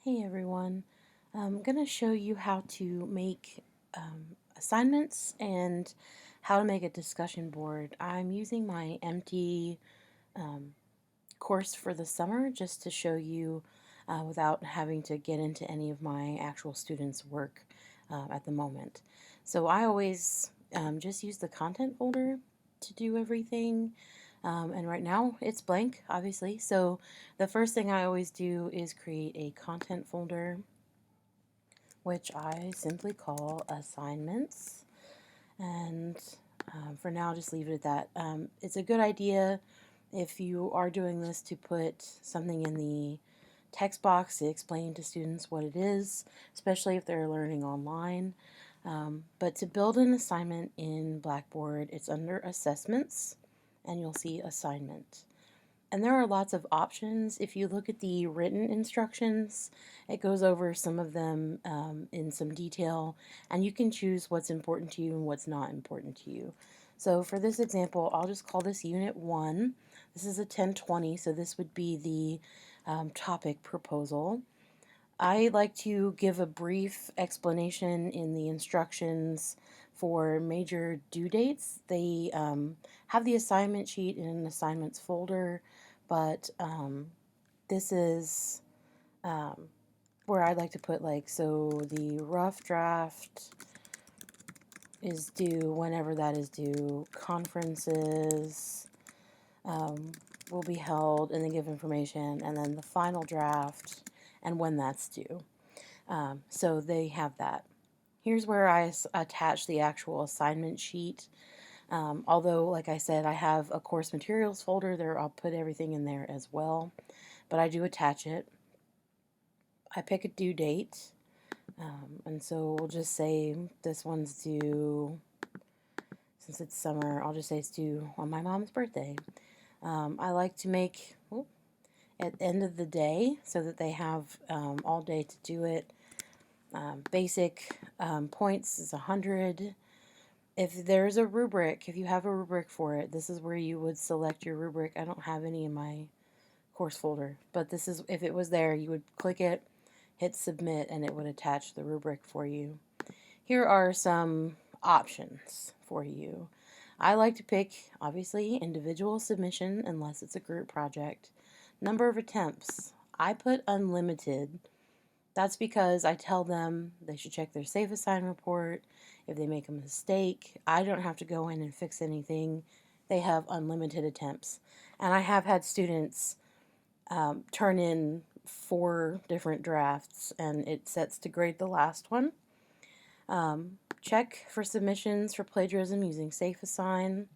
Hey everyone, I'm going to show you how to make assignments and how to make a discussion board. I'm using my empty um, course for the summer just to show you without having to get into any of my actual students' work at the moment. So I always just use the content folder to do everything. And right now it's blank, obviously. So the first thing I always do is create a content folder, which I simply call assignments. And for now, just leave it at that. It's a good idea if you are doing this to put something in the text box to explain to students what it is, especially if they're learning online. But to build an assignment in Blackboard, it's under Assessments, and you'll see Assignment. And there are lots of options. If you look at the written instructions, it goes over some of them in some detail, and you can choose what's important to you and what's not important to you. So for this example, I'll just call this Unit 1. This is a 1020, so this would be the topic proposal. I like to give a brief explanation in the instructions for major due dates. They have the assignment sheet in an assignments folder, but this is um, where I like to put so the rough draft is due whenever that is due. Conferences um, will be held and then give information, and then the final draft and when that's due. So they have that. Here's where I attach the actual assignment sheet. Although, like I said, I have a course materials folder there, I'll put everything in there as well. But I do attach it. I pick a due date. And so we'll just say this one's due, since it's summer, I'll just say it's due on my mom's birthday. I like to make at the end of the day so that they have all day to do it. Basic points is 100. If there's a rubric, if you have a rubric for it, this is where you would select your rubric. I don't have any in my course folder, but this is, if it was there, you would click it, hit submit, and it would attach the rubric for you. Here are some options for you. I like to pick, obviously, individual submission unless it's a group project. Number of attempts. I put unlimited. That's because I tell them they should check their Safe Assign report. If they make a mistake, I don't have to go in and fix anything. They have unlimited attempts. And I have had students turn in 4 different drafts, and it sets to grade the last one. Check for submissions for plagiarism using Safe Assign.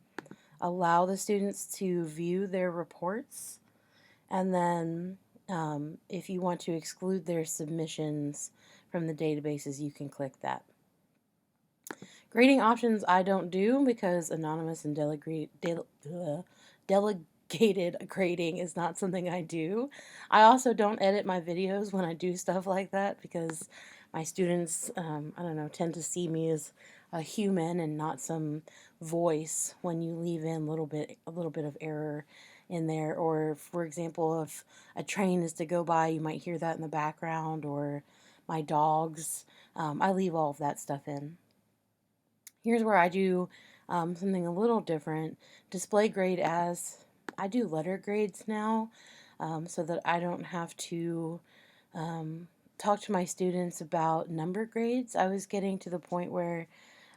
Allow the students to view their reports. And then if you want to exclude their submissions from the databases, you can click that. Grading options I don't do because anonymous and delegated grading is not something I do. I also don't edit my videos when I do stuff like that because my students, I don't know, tend to see me as a human and not some voice when you leave in a little bit of error in there. Or, for example, if a train is to go by, you might hear that in the background, or my dogs. I leave all of that stuff in. Here's where I do something a little different. Display grade as, I do letter grades now, so that I don't have to talk to my students about number grades. I was getting to the point where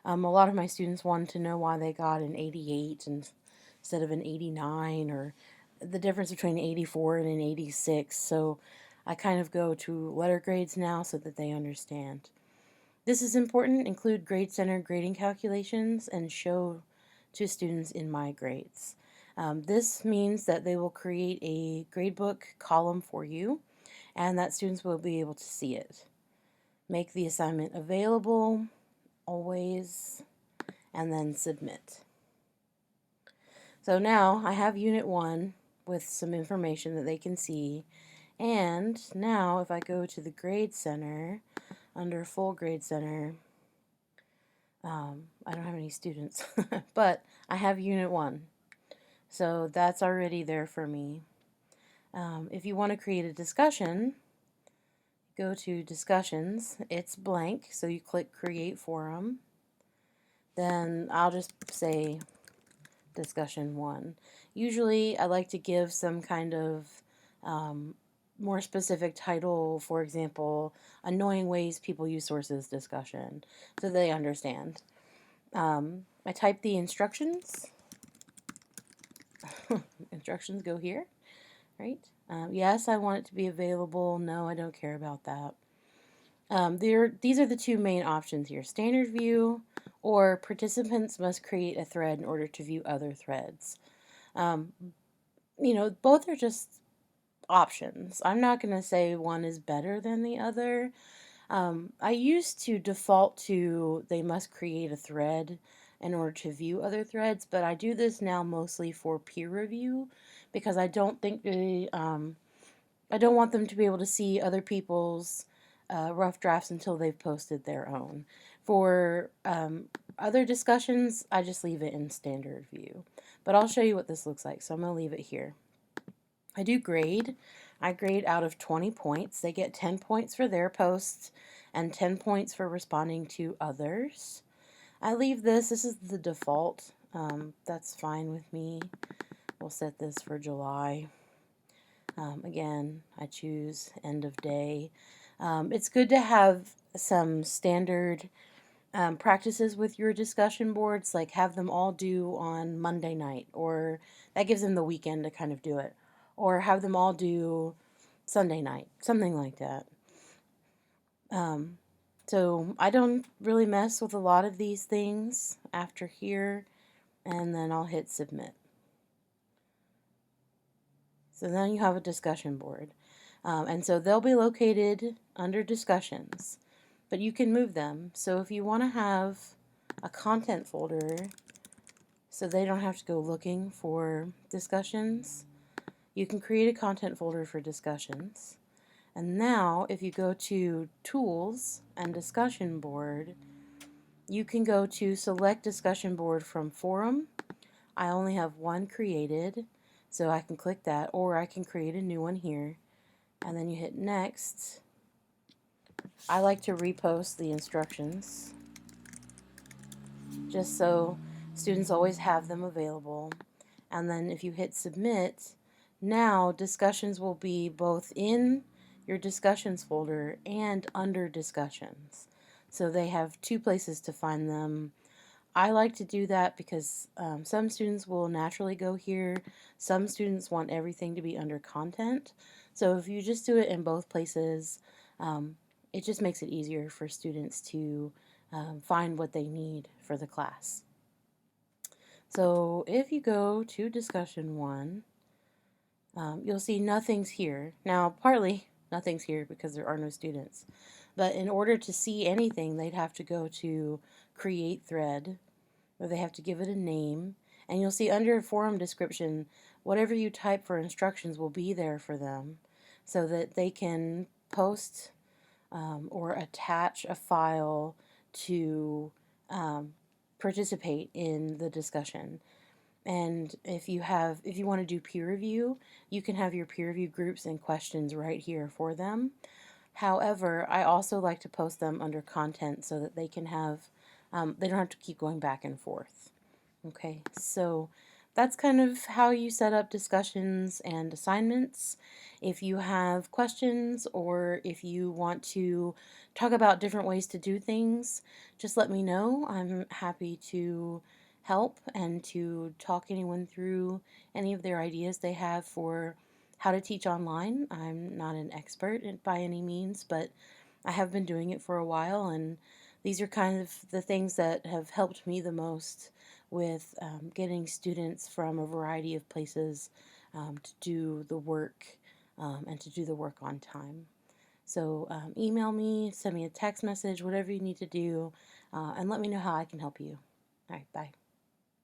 a lot of my students wanted to know why they got an 88 instead of an 89, or the difference between 84 and an 86. So I kind of go to letter grades now so that they understand. This is important. Include grade center grading calculations and show to students in My Grades. This means that they will create a gradebook column for you and that students will be able to see it. Make the assignment available always and then submit. So now I have Unit 1 with some information that they can see. And now if I go to the Grade Center, under Full Grade Center, I don't have any students, but I have Unit 1. So that's already there for me. If you want to create a discussion, go to discussions. It's blank, so you click create forum. Then I'll just say discussion 1. Usually I like to give some kind of more specific title, for example, annoying ways people use sources discussion, so they understand. I type the instructions. Instructions go here, right? Yes, I want it to be available. No, I don't care about that. These are the two main options here: standard view, or participants must create a thread in order to view other threads. Both are just options. I'm not going to say one is better than the other. I used to default to they must create a thread in order to view other threads, but I do this now mostly for peer review because I don't think I don't want them to be able to see other people's rough drafts until they've posted their own. For other discussions, I just leave it in standard view. But I'll show you what this looks like, so I'm going to leave it here. I do grade. I grade out of 20 points. They get 10 points for their posts and 10 points for responding to others. I leave this. This is the default. That's fine with me. We'll set this for July. Again, I choose end of day. It's good to have some standard practices with your discussion boards, like have them all due on Monday night, or that gives them the weekend to kind of do it, or have them all due Sunday night, something like that. So I don't really mess with a lot of these things after here, and then I'll hit submit. So then you have a discussion board. And so they'll be located under discussions, but you can move them. So if you want to have a content folder so they don't have to go looking for discussions, you can create a content folder for discussions. And now if you go to Tools and Discussion Board, you can go to Select Discussion Board from Forum. I only have one created, so I can click that, or I can create a new one here. And then you hit Next. I like to repost the instructions just so students always have them available. And then if you hit Submit, now discussions will be both in your discussions folder and under discussions. So they have two places to find them. I like to do that because some students will naturally go here. Some students want everything to be under content. So if you just do it in both places, it just makes it easier for students to find what they need for the class. So if you go to discussion 1, you'll see nothing's here. Now, partly nothing's here because there are no students. But in order to see anything, they'd have to go to create thread, or they have to give it a name. And you'll see under forum description, whatever you type for instructions will be there for them so that they can post or attach a file to participate in the discussion. And if you want to do peer review, you can have your peer review groups and questions right here for them. However, I also like to post them under content so that they can have, they don't have to keep going back and forth. Okay, so that's kind of how you set up discussions and assignments. If you have questions or if you want to talk about different ways to do things, just let me know. I'm happy to help and to talk anyone through any of their ideas they have for how to teach online. I'm not an expert by any means, but I have been doing it for a while, and these are kind of the things that have helped me the most with getting students from a variety of places to do the work and to do the work on time. So email me, send me a text message, whatever you need to do, and let me know how I can help you. All right, bye.